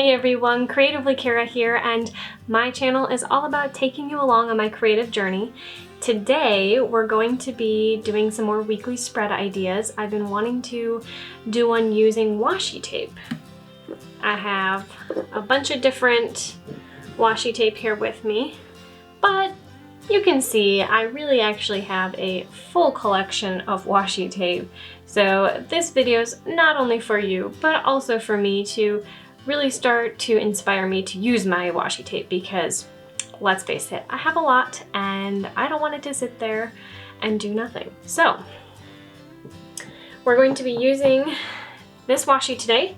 Hey everyone, Creatively Kara here, and my channel is all about taking you along on my creative journey. Today we're going to be doing some more weekly spread ideas. I've been wanting to do one using washi tape. I have a bunch of different washi tape here with me, but you can see I really actually have a full collection of washi tape. So this video is not only for you, but also for me to really start to inspire me to use my washi tape, because let's face it, I have a lot and I don't want it to sit there and do nothing. So we're going to be using this washi today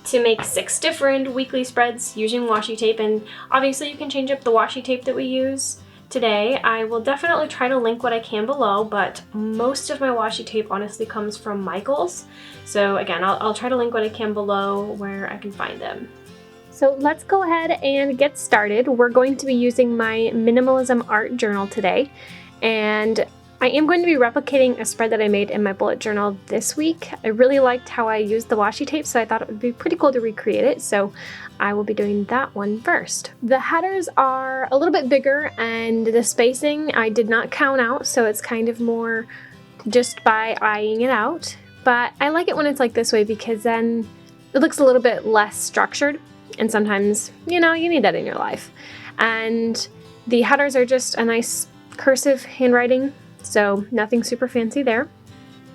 to make 6 different weekly spreads using washi tape, and obviously you can change up the washi tape that we use today. I will definitely try to link what I can below, but most of my washi tape honestly comes from Michael's. So again, I'll try to link what I can below where I can find them. So let's go ahead and get started. We're going to be using my minimalism art journal today, and I am going to be replicating a spread that I made in my bullet journal this week. I really liked how I used the washi tape, so I thought it would be pretty cool to recreate it, so I will be doing that one first. The headers are a little bit bigger, and the spacing I did not count out, so it's kind of more just by eyeing it out. But I like it when it's like this way because then it looks a little bit less structured, and sometimes, you know, you need that in your life. And the headers are just a nice cursive handwriting, so nothing super fancy there.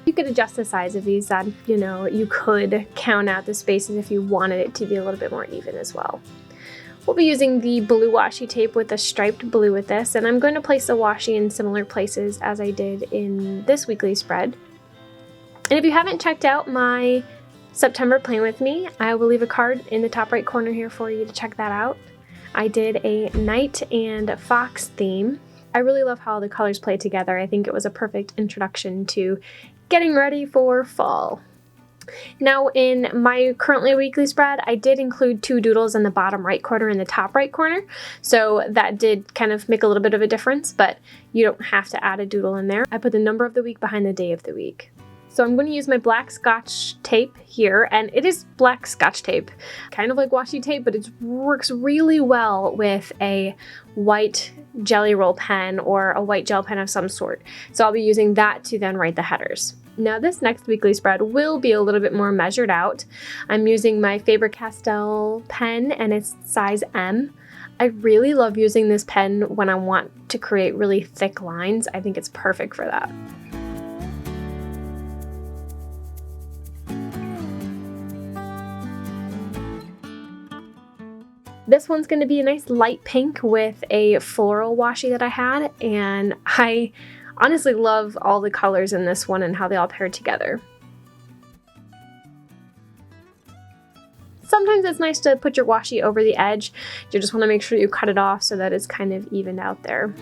You could adjust the size of these, you know, you could count out the spaces if you wanted it to be a little bit more even as well. We'll be using the blue washi tape with a striped blue with this, and I'm going to place the washi in similar places as I did in this weekly spread. And if you haven't checked out my September plan with me, I will leave a card in the top right corner here for you to check that out. I did a knight and fox theme. I really love how the colors play together. I think it was a perfect introduction to getting ready for fall. Now in my currently weekly spread, I did include 2 doodles in the bottom right corner and the top right corner. So that did kind of make a little bit of a difference, but you don't have to add a doodle in there. I put the number of the week behind the day of the week. So I'm going to use my black Scotch tape here, and it is black Scotch tape, kind of like washi tape, but it works really well with a white jelly roll pen or a white gel pen of some sort. So I'll be using that to then write the headers. Now this next weekly spread will be a little bit more measured out. I'm using my Faber-Castell pen, and it's size M. I really love using this pen when I want to create really thick lines. I think it's perfect for that. This one's going to be a nice light pink with a floral washi that I had, and I honestly love all the colors in this one and how they all pair together. Sometimes it's nice to put your washi over the edge. You just want to make sure you cut it off so that it's kind of evened out there.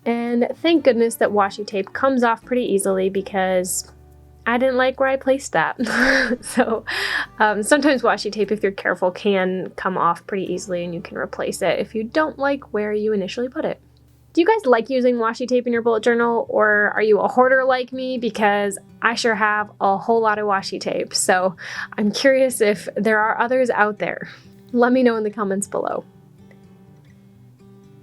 And thank goodness that washi tape comes off pretty easily, because I didn't like where I placed that. So sometimes washi tape, if you're careful, can come off pretty easily, and you can replace it if you don't like where you initially put it. Do you guys like using washi tape in your bullet journal, or are you a hoarder like me? Because I sure have a whole lot of washi tape, so I'm curious if there are others out there. Let me know in the comments below.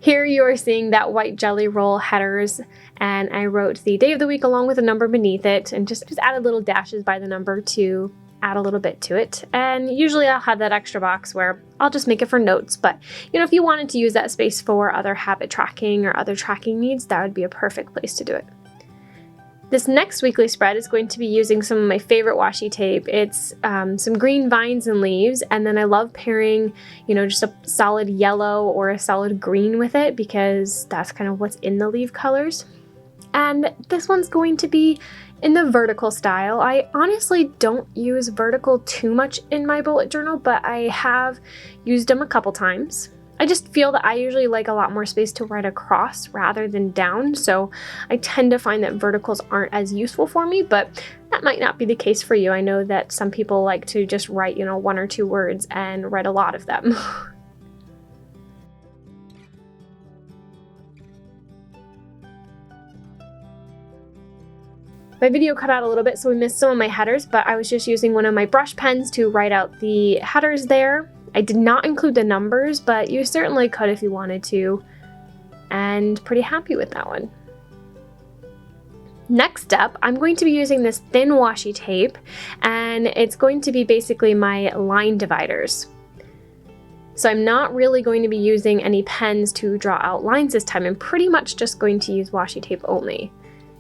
Here you are seeing that white jelly roll headers, and I wrote the day of the week along with a number beneath it, and just added little dashes by the number to add a little bit to it. And usually I'll have that extra box where I'll just make it for notes, but you know, if you wanted to use that space for other habit tracking or other tracking needs, that would be a perfect place to do it. This next weekly spread is going to be using some of my favorite washi tape. It's some green vines and leaves, and then I love pairing, you know, just a solid yellow or a solid green with it, because that's kind of what's in the leaf colors. And this one's going to be in the vertical style. I honestly don't use vertical too much in my bullet journal, but I have used them a couple times. I just feel that I usually like a lot more space to write across rather than down, so I tend to find that verticals aren't as useful for me, but that might not be the case for you. I know that some people like to just write, you know, 1 or 2 words and write a lot of them. My video cut out a little bit, so we missed some of my headers, but I was just using one of my brush pens to write out the headers there. I did not include the numbers, but you certainly could if you wanted to, and pretty happy with that one. Next up, I'm going to be using this thin washi tape, and it's going to be basically my line dividers. So I'm not really going to be using any pens to draw out lines this time. I'm pretty much just going to use washi tape only.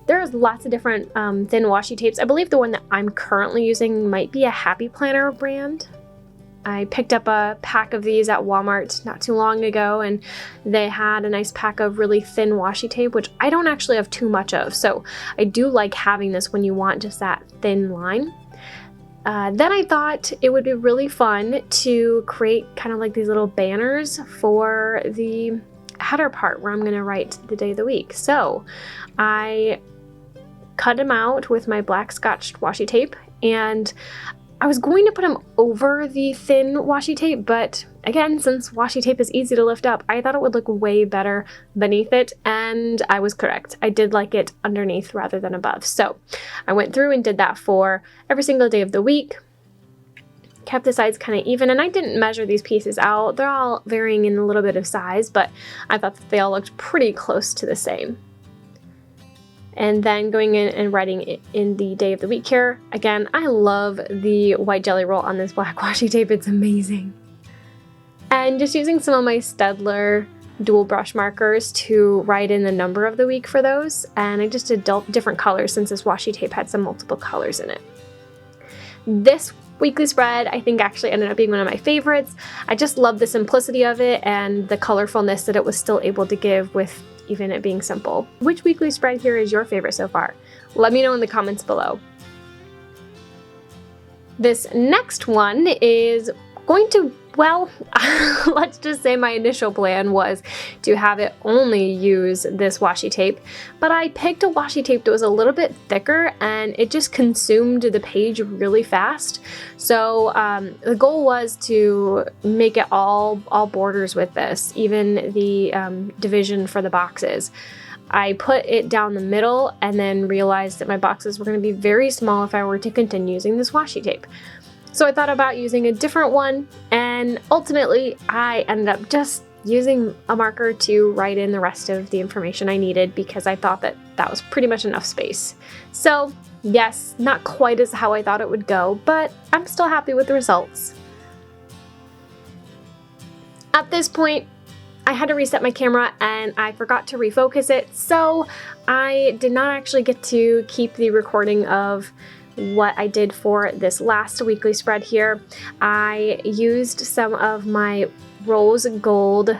There's lots of different thin washi tapes. I believe the one that I'm currently using might be a Happy Planner brand. I picked up a pack of these at Walmart not too long ago, and they had a nice pack of really thin washi tape, which I don't actually have too much of. So I do like having this when you want just that thin line. Then I thought it would be really fun to create kind of like these little banners for the header part where I'm going to write the day of the week. So I cut them out with my black scotch washi tape, and I was going to put them over the thin washi tape, but again, since washi tape is easy to lift up, I thought it would look way better beneath it, and I was correct. I did like it underneath rather than above. So I went through and did that for every single day of the week, kept the sides kind of even, and I didn't measure these pieces out. They're all varying in a little bit of size, but I thought that they all looked pretty close to the same. And then going in and writing it in the day of the week here. Again, I love the white jelly roll on this black washi tape. It's amazing. And just using some of my Staedtler dual brush markers to write in the number of the week for those. And I just did different colors since this washi tape had some multiple colors in it. This weekly spread, I think, actually ended up being one of my favorites. I just love the simplicity of it and the colorfulness that it was still able to give with even it being simple. Which weekly spread here is your favorite so far? Let me know in the comments below. This next one is going to, well, let's just say my initial plan was to have it only use this washi tape, but I picked a washi tape that was a little bit thicker and it just consumed the page really fast. So the goal was to make it all borders with this, even the division for the boxes. I put it down the middle and then realized that my boxes were going to be very small if I were to continue using this washi tape. So I thought about using a different one, and ultimately I ended up just using a marker to write in the rest of the information I needed because I thought that that was pretty much enough space. So yes, not quite as how I thought it would go, but I'm still happy with the results. At this point, I had to reset my camera and I forgot to refocus it, so I did not actually get to keep the recording of what I did for this last weekly spread here. I used some of my rose gold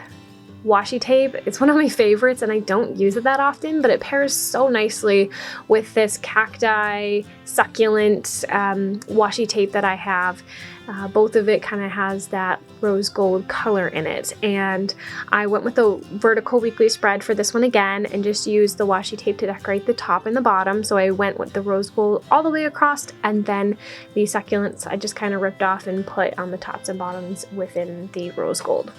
washi tape. It's one of my favorites and I don't use it that often, but it pairs so nicely with this cacti succulent washi tape that I have. Both of it kind of has that rose gold color in it, and I went with the vertical weekly spread for this one again and just used the washi tape to decorate the top and the bottom. So I went with the rose gold all the way across, and then the succulents I just kind of ripped off and put on the tops and bottoms within the rose gold.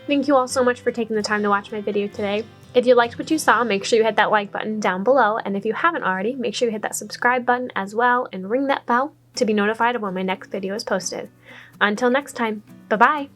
Thank you all so much for taking the time to watch my video today. If you liked what you saw, make sure you hit that like button down below, and if you haven't already, make sure you hit that subscribe button as well and ring that bell to be notified of when my next video is posted. Until next time, bye-bye!